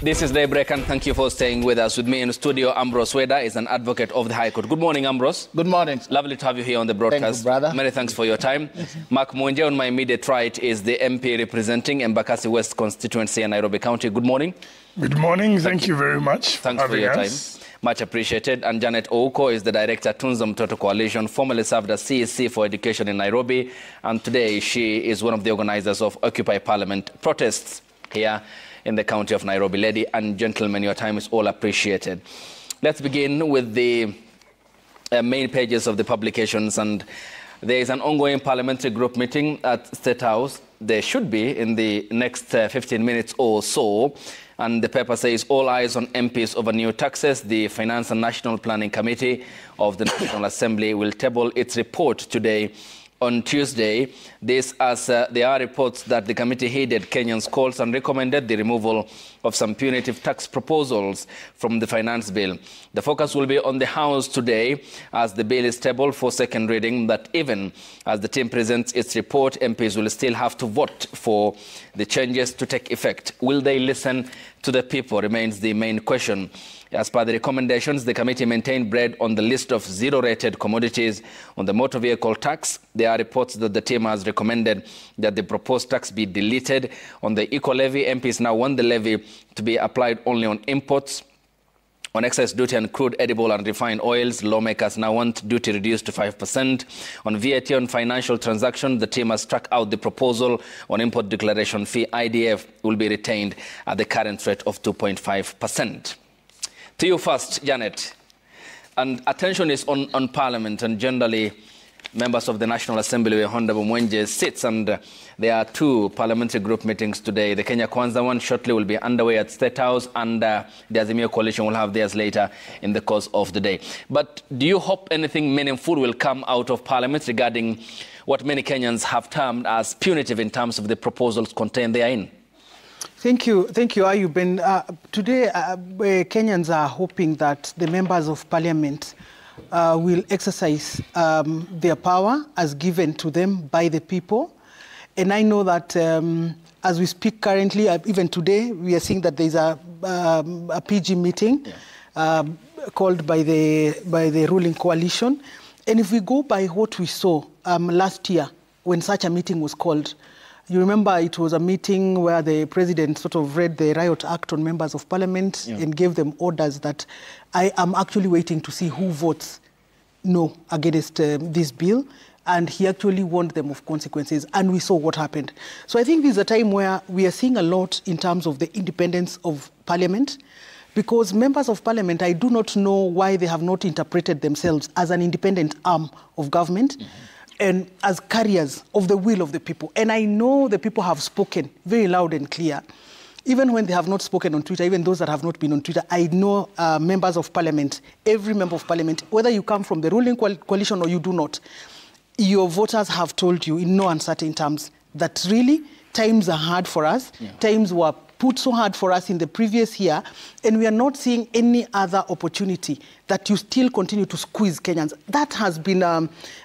This is Daybreak, and thank you for staying with us. With me in the studio, Ambrose Weda is an advocate of the High Court. Good morning, Ambrose. Good morning. Lovely to have you here on the broadcast. Thank you, brother. Many thanks for your time. Mark Mwinje, on my immediate right, is the MP representing Embakasi West constituency in Nairobi County. Good morning. Good morning. Thank you very much. Thanks for your time. Much appreciated. And Janet Ouko is the director, Tunza Mtoto Coalition, formerly served as CEC for Education in Nairobi. And today she is one of the organizers of Occupy Parliament protests here in the county of Nairobi. Lady and gentlemen, your time is all appreciated. Let's begin with the main pages of the publications. And there is an ongoing parliamentary group meeting at State House. There should be in the next 15 minutes or so. And the paper says, all eyes on MPs over new taxes. The Finance and National Planning Committee of the National Assembly will table its report today on Tuesday. This as there are reports that the committee heeded Kenyans' calls and recommended the removal of some punitive tax proposals from the finance bill. The focus will be on the House today as the bill is tabled for second reading, that even as the team presents its report, MPs will still have to vote for the changes to take effect. Will they listen to the people remains the main question. As per the recommendations, the committee maintained bread on the list of zero-rated commodities. On the motor vehicle tax, there are reports that the team has recommended that the proposed tax be deleted. On the eco-levy, MPs now want the levy to be applied only on imports. On excess duty on crude, edible and refined oils, lawmakers now want duty reduced to 5%. On VAT on financial transactions, the team has struck out the proposal on import declaration fee. IDF will be retained at the current rate of 2.5%. To you first, Janet. And attention is on Parliament and generally members of the National Assembly where Honorable Mwinje sits. And there are two parliamentary group meetings today. The Kenya Kwanza one shortly will be underway at State House, and the Azimio Coalition will have theirs later in the course of the day. But do you hope anything meaningful will come out of Parliament regarding what many Kenyans have termed as punitive in terms of the proposals contained therein? Thank you, Ayub. Today, Kenyans are hoping that the members of Parliament will exercise their power as given to them by the people. And I know that as we speak currently, even today, we are seeing that there is a PG meeting called by the ruling coalition. And if we go by what we saw last year when such a meeting was called, you remember it was a meeting where the president sort of read the Riot Act on members of Parliament and gave them orders that I am actually waiting to see who votes no against this bill. And he actually warned them of consequences. And we saw what happened. So I think this is a time where we are seeing a lot in terms of the independence of Parliament. Because members of Parliament, I do not know why they have not interpreted themselves as an independent arm of government. And as carriers of the will of the people. And I know the people have spoken very loud and clear. Even when they have not spoken on Twitter, even those that have not been on Twitter, I know members of Parliament, every member of Parliament, whether you come from the ruling coalition or you do not, your voters have told you in no uncertain terms that really times are hard for us. Times were put so hard for us in the previous year, and we are not seeing any other opportunity that you still continue to squeeze Kenyans. That has been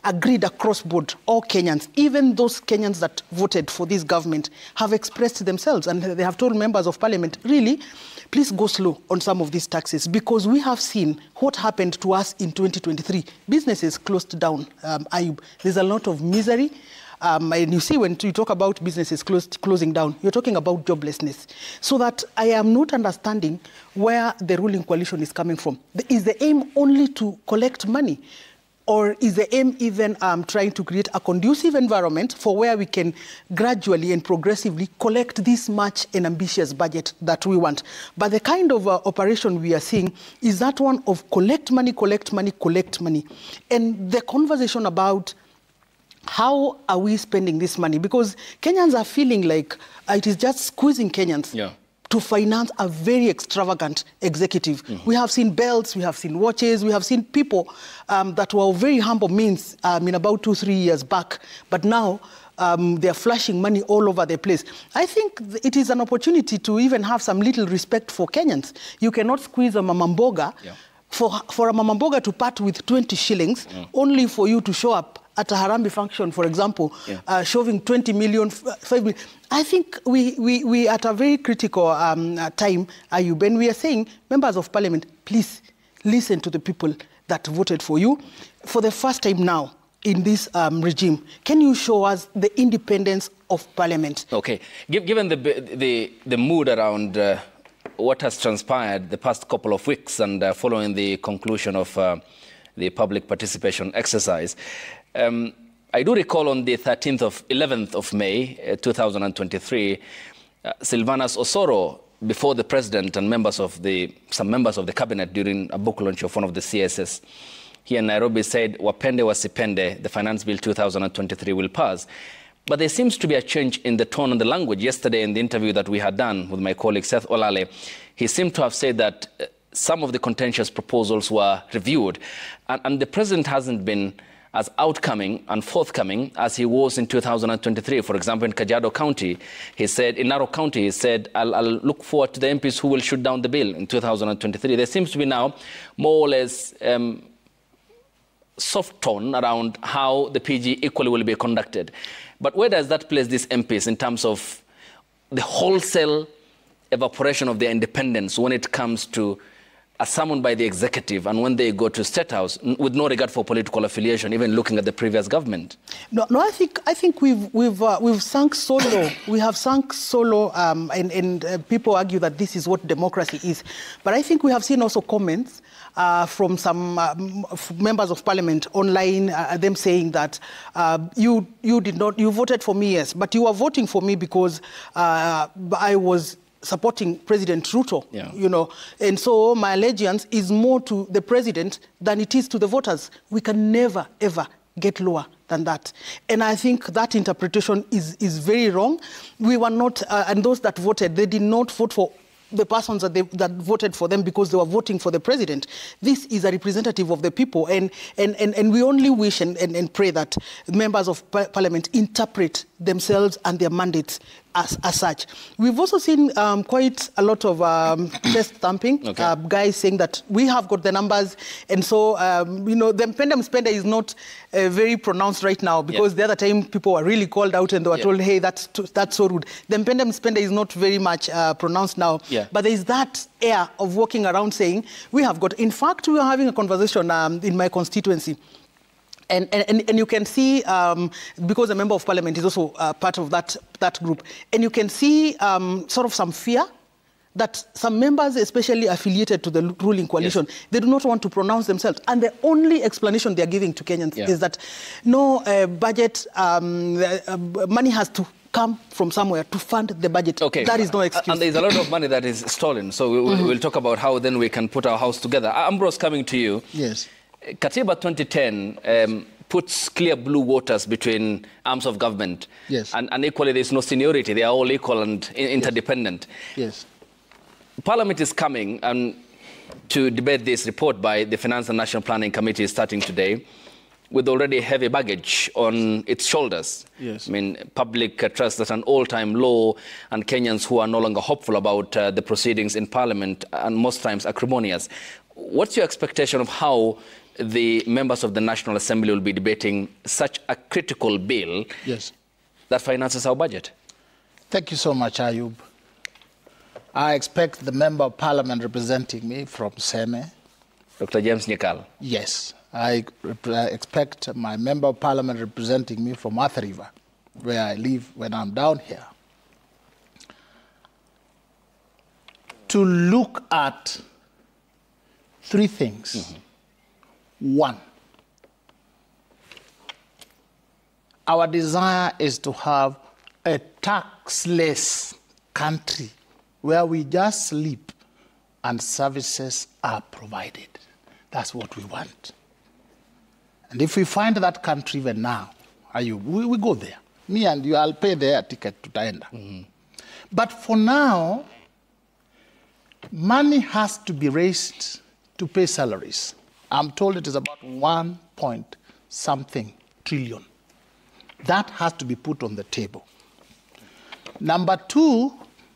agreed across board. All Kenyans, even those Kenyans that voted for this government, have expressed themselves, and they have told members of Parliament, really, please go slow on some of these taxes, because we have seen what happened to us in 2023. Businesses closed down, Ayub. There's a lot of misery. And you see, when you talk about businesses closing down, you're talking about joblessness. So that I am not understanding where the ruling coalition is coming from. Is the aim only to collect money? Or is the aim even trying to create a conducive environment for where we can gradually and progressively collect this much an ambitious budget that we want? But the kind of operation we are seeing is that one of collect money, collect money, collect money. And the conversation about how are we spending this money? Because Kenyans are feeling like it is just squeezing Kenyans to finance a very extravagant executive. We have seen belts, we have seen watches, we have seen people that were very humble means in about 2-3 years back. But now they're flashing money all over the place. I think it is an opportunity to even have some little respect for Kenyans. You cannot squeeze a mamamboga for a mamamboga to part with 20 shillings only for you to show up at a Harambee function, for example, shoving 20 million, 5 million. I think we at a very critical time, Ayub, and we are saying, members of parliament, please listen to the people that voted for you. For the first time now in this regime, can you show us the independence of parliament? Okay. Given the mood around what has transpired the past couple of weeks and following the conclusion of the public participation exercise, I do recall on the 11th of May, 2023, Silvanus Osoro, before the president and some members of the cabinet during a book launch of one of the CSS here in Nairobi said, Wapende wasipende, the Finance Bill 2023 will pass. But there seems to be a change in the tone and the language. Yesterday, in the interview that we had done with my colleague Seth Olale, he seemed to have said that some of the contentious proposals were reviewed. And the president hasn't been as outcoming and forthcoming as he was in 2023. For example, in Kajiado County, he said, in Narok County, he said, I'll look forward to the MPs who will shoot down the bill in 2023. There seems to be now more or less soft tone around how the PG equally will be conducted. But where does that place these MPs in terms of the wholesale evaporation of their independence when it comes to a summon by the executive and when they go to State House with no regard for political affiliation, even looking at the previous government? No, I think we've sunk so low. We have sunk so low, and people argue that this is what democracy is. But I think we have seen also comments from some members of parliament online, them saying that you voted for me, yes, but you were voting for me because I was supporting President Ruto, you know, and so my allegiance is more to the president than it is to the voters. We can never, ever get lower than that. And I think that interpretation is very wrong. We were not, and those that voted, they did not vote for the persons that voted for them because they were voting for the president. This is a representative of the people, and we only wish and pray that members of parliament interpret themselves and their mandates as such. We've also seen quite a lot of chest thumping, guys saying that we have got the numbers, and so, you know, the Mpende Mspende is not very pronounced right now because the other time people were really called out and they were told, hey, that's so rude. The Mpende Mspende is not very much pronounced now, but there is that air of walking around saying, we have got, in fact, we were having a conversation in my constituency. And you can see, because a member of parliament is also part of that group, and you can see sort of some fear that some members, especially affiliated to the ruling coalition, they do not want to pronounce themselves. And the only explanation they're giving to Kenyans is that no budget, money has to come from somewhere to fund the budget. That is no excuse. And there's a lot of money that is stolen. So we'll talk about how then we can put our house together. Ambrose, coming to you. Yes. Katiba 2010 puts clear blue waters between arms of government. Yes. And equally, there's no seniority. They are all equal and interdependent. Yes. Parliament is coming to debate this report by the Finance and National Planning Committee starting today with already heavy baggage on its shoulders. Yes. I mean, public trust at an all-time low, and Kenyans who are no longer hopeful about the proceedings in Parliament and most times acrimonious. What's your expectation of how the members of the National Assembly will be debating such a critical bill that finances our budget? Thank you so much, Ayub. I expect the Member of Parliament representing me from Seme, Dr. James Nyekal. Yes. I expect my Member of Parliament representing me from Athi River, where I live when I'm down here, to look at three things. One, our desire is to have a taxless country where we just sleep and services are provided. That's what we want. And if we find that country even now, we go there. Me and you, I'll pay their ticket to Taenda. But for now, money has to be raised to pay salaries. I'm told it is about 1.something trillion. That has to be put on the table. Number two,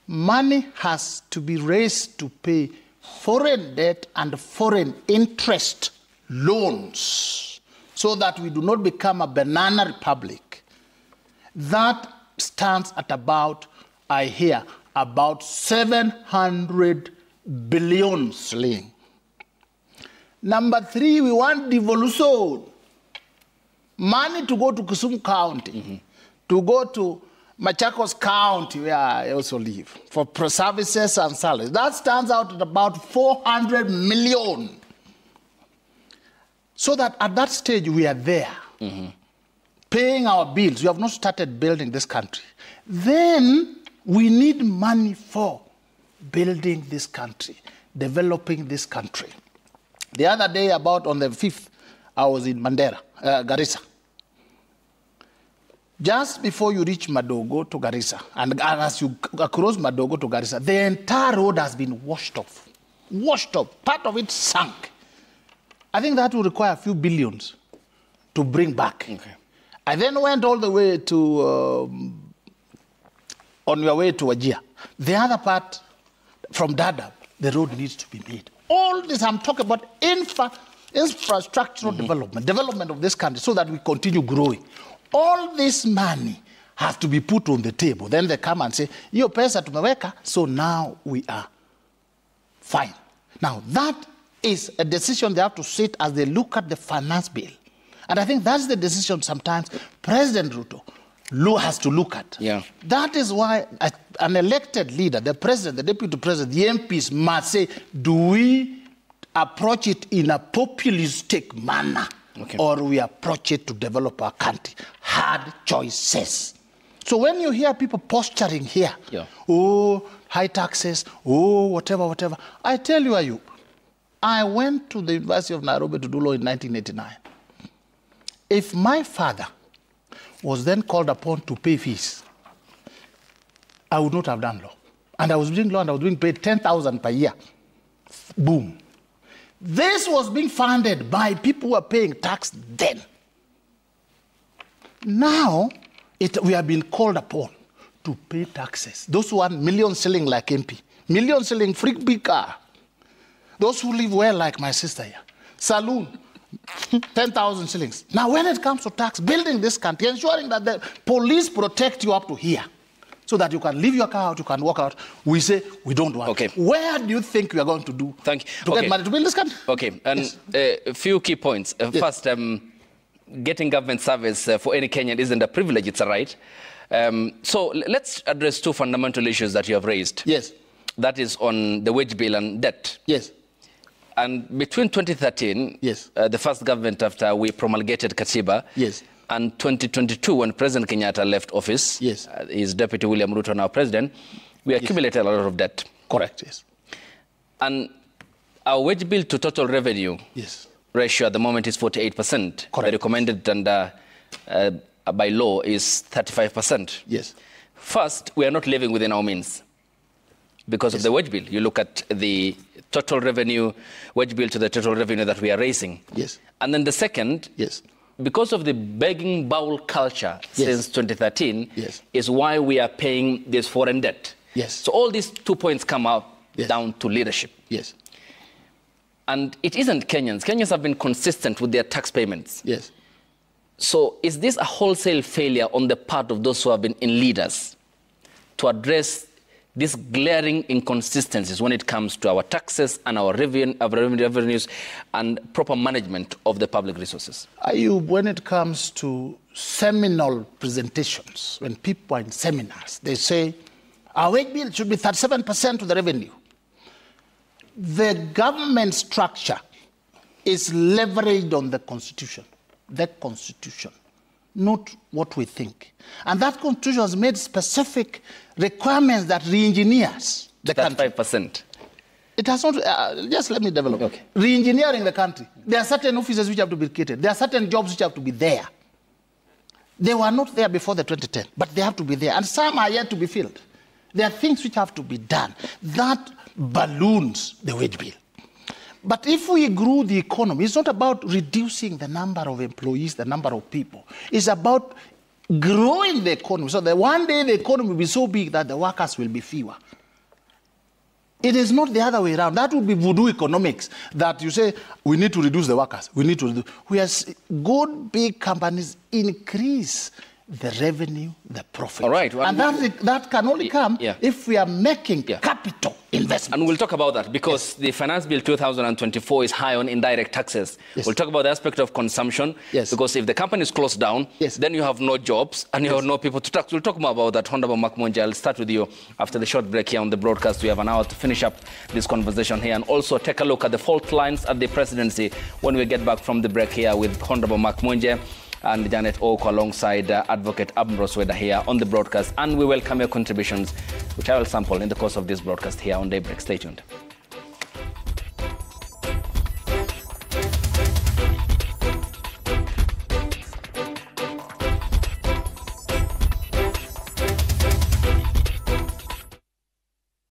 money has to be raised to pay foreign debt and foreign interest loans so that we do not become a banana republic, that stands at about, I hear, about 700 billion shilling. Number 3, we want devolution. Money to go to Kisumu County, to go to Machakos County, where I also live, for services and salaries. That stands out at about 400 million. So that at that stage, we are there, paying our bills. We have not started building this country. Then we need money for building this country, developing this country. The other day, about on the 5th, I was in Mandera, Garissa. Just before you reach Madogo to Garissa, and as you cross Madogo to Garissa, the entire road has been washed off. Washed off. Part of it sunk. I think that will require a few billions to bring back. Okay. I then went all the way to, on your way to Wajir. The other part, from Dadaab, the road needs to be made. All this, I'm talking about infrastructural development of this country so that we continue growing. All this money has to be put on the table. Then they come and say, "Yo pesa tumeweka, so now we are fine." Now, that is a decision they have to sit as they look at the finance bill. And I think that's the decision sometimes President Ruto has to look at. Yeah. That is why an elected leader, the president, the deputy president, the MPs must say, do we approach it in a populistic manner? Okay. Or we approach it to develop our country. Hard choices. So when you hear people posturing here, oh, high taxes, oh, whatever, I tell you, Ayub, I went to the University of Nairobi to do law in 1989. If my father was then called upon to pay fees, I would not have done law. And I was doing law and I was being paid 10,000 per year. Boom. This was being funded by people who were paying tax then. Now, we have been called upon to pay taxes. Those who want million shilling like MP, million shilling free big car. Those who live well like my sister here, saloon, 10,000 shillings. Now, when it comes to tax, building this country, ensuring that the police protect you up to here, so that you can leave your car out, you can walk out. We say, we don't want it. Where do you think we are going to do to get money to build this country? Okay, and a few key points. First, getting government service for any Kenyan isn't a privilege, it's a right. So let's address two fundamental issues that you have raised. Yes. That is on the wage bill and debt. Yes. And between 2013, yes, the first government after we promulgated Katiba, yes, and 2022, when President Kenyatta left office, yes, his deputy William Ruto, now president, we accumulated a lot of debt. Correct, yes. And our wage bill to total revenue ratio at the moment is 48%. Correct. The recommended under by law is 35%. Yes. First, we are not living within our means because of the wage bill. You look at the total revenue, wage bill to the total revenue that we are raising. Yes. And then the second, because of the begging bowl culture since 2013, is why we are paying this foreign debt. Yes. So all these 2 points come up down to leadership. Yes. And it isn't Kenyans. Kenyans have been consistent with their tax payments. Yes. So is this a wholesale failure on the part of those who have been in leaders to address these glaring inconsistencies when it comes to our taxes and our revenues and proper management of the public resources? Ayub, when it comes to seminal presentations, when people are in seminars, they say, our wage bill should be 37% of the revenue. The government structure is leveraged on the Constitution, not what we think. And that Constitution has made specific requirements that re-engineers the country. 5%. It has not, just let me develop. Okay. Re-engineering the country. There are certain offices which have to be created. There are certain jobs which have to be there. They were not there before the 2010, but they have to be there. And some are yet to be filled. There are things which have to be done. That balloons the wage bill. But if we grew the economy, it's not about reducing the number of employees, the number of people. It's about growing the economy so that one day the economy will be so big that the workers will be fewer. It is not the other way around. That would be voodoo economics, that you say, we need to reduce the workers. We need to reduce. Whereas good, big companies increase the revenue, the profit. All right. Well, and that can only come if we are making capital investment. And we'll talk about that because the Finance Bill 2024 is high on indirect taxes. Yes. We'll talk about the aspect of consumption. Yes. Because if the company is closed down, then you have no jobs and you have no people to tax. We'll talk more about that. Honorable Mark Mwanje, I'll start with you after the short break here on the broadcast. We have an hour to finish up this conversation here and also take a look at the fault lines at the presidency when we get back from the break here with Honorable Mark Mwanje and Janet Oko alongside Advocate Ambrose Weda here on the broadcast. And we welcome your contributions, which I will sample in the course of this broadcast here on Daybreak. Stay tuned.